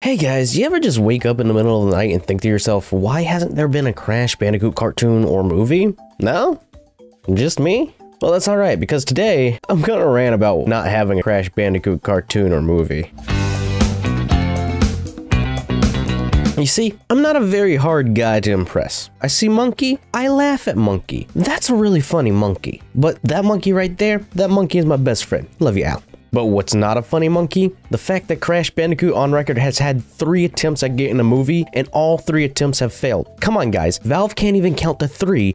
Hey guys, you ever just wake up in the middle of the night and think to yourself, why hasn't there been a Crash Bandicoot cartoon or movie? No? Just me? Well, that's alright, because today, I'm gonna rant about not having a Crash Bandicoot cartoon or movie. You see, I'm not a very hard guy to impress. I see Monkey, I laugh at Monkey. That's a really funny monkey. But that monkey right there, that monkey is my best friend. Love you, Al. But what's not a funny monkey? The fact that Crash Bandicoot on record has had 3 attempts at getting a movie, and all 3 attempts have failed. Come on guys, Valve can't even count to 3.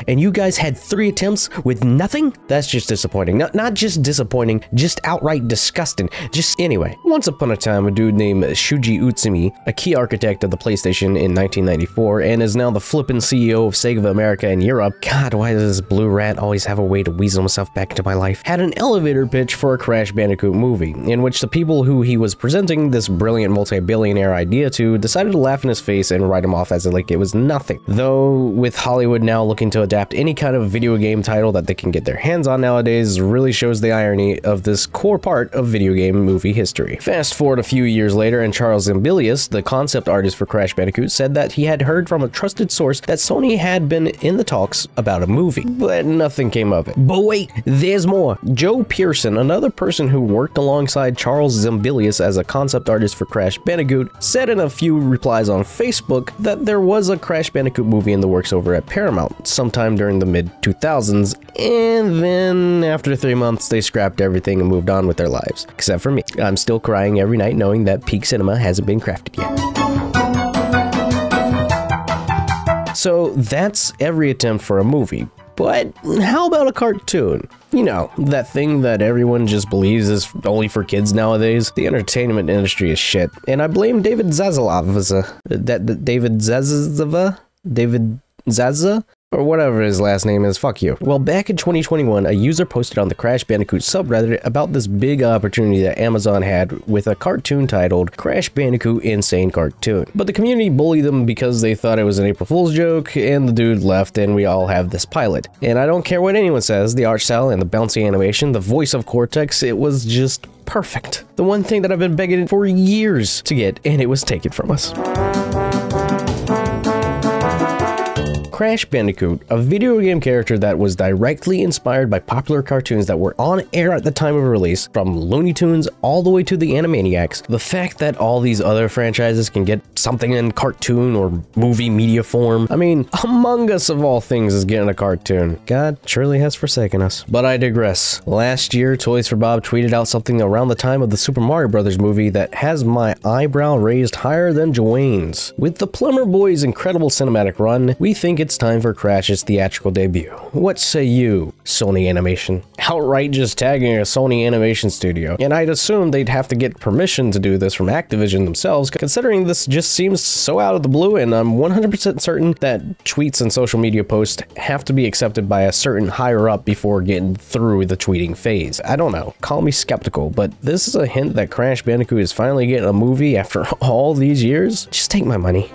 And you guys had 3 attempts with nothing? That's just disappointing. Not just disappointing, just outright disgusting. Anyway, once upon a time, a dude named Shuji Utsumi, a key architect of the PlayStation in 1994, and is now the flippin' CEO of Sega America and Europe. God, why does this blue rat always have a way to weasel himself back into my life? Had an elevator pitch for a Crash Bandicoot movie, in which the people who he was presenting this brilliant multi-billionaire idea to decided to laugh in his face and write him off as like it was nothing. Though, with Hollywood now looking to adapt any kind of video game title that they can get their hands on nowadays, really shows the irony of this core part of video game movie history. Fast forward a few years later, and Charles Zimbilius, the concept artist for Crash Bandicoot, said that he had heard from a trusted source that Sony had been in the talks about a movie, but nothing came of it. But wait, there's more. Joe Pearson, another person who worked alongside Charles Zimbilius as a concept artist for Crash Bandicoot, said in a few replies on Facebook that there was a Crash Bandicoot movie in the works over at Paramount sometime during the mid-2000s, and then after 3 months they scrapped everything and moved on with their lives. Except for me. I'm still crying every night knowing that peak cinema hasn't been crafted yet. So that's every attempt for a movie. But how about a cartoon? You know, that thing that everyone just believes is only for kids nowadays. The entertainment industry is shit. And I blame David Zaslav, David Zaza? Or whatever his last name is, fuck you. Well, back in 2021, a user posted on the Crash Bandicoot subreddit about this big opportunity that Amazon had with a cartoon titled Crash Bandicoot Insane Cartoon. But the community bullied them because they thought it was an April Fool's joke, and the dude left, and we all have this pilot. And I don't care what anyone says, the art style and the bouncy animation, the voice of Cortex, it was just perfect. The one thing that I've been begging for years to get, and it was taken from us. Crash Bandicoot, a video game character that was directly inspired by popular cartoons that were on air at the time of release, from Looney Tunes all the way to the Animaniacs. The fact that all these other franchises can get something in cartoon or movie media form, I mean, Among Us of all things is getting a cartoon. God surely has forsaken us. But I digress. Last year, Toys for Bob tweeted out something around the time of the Super Mario Bros. Movie that has my eyebrow raised higher than Dwayne's. With the Plumber Boys' incredible cinematic run, we think it's time for Crash's theatrical debut. What say you, Sony Animation? Outright just tagging a Sony Animation studio. And I'd assume they'd have to get permission to do this from Activision themselves, considering this just seems so out of the blue, and I'm 100% certain that tweets and social media posts have to be accepted by a certain higher up before getting through the tweeting phase. I don't know. Call me skeptical, but this is a hint that Crash Bandicoot is finally getting a movie after all these years. Just take my money.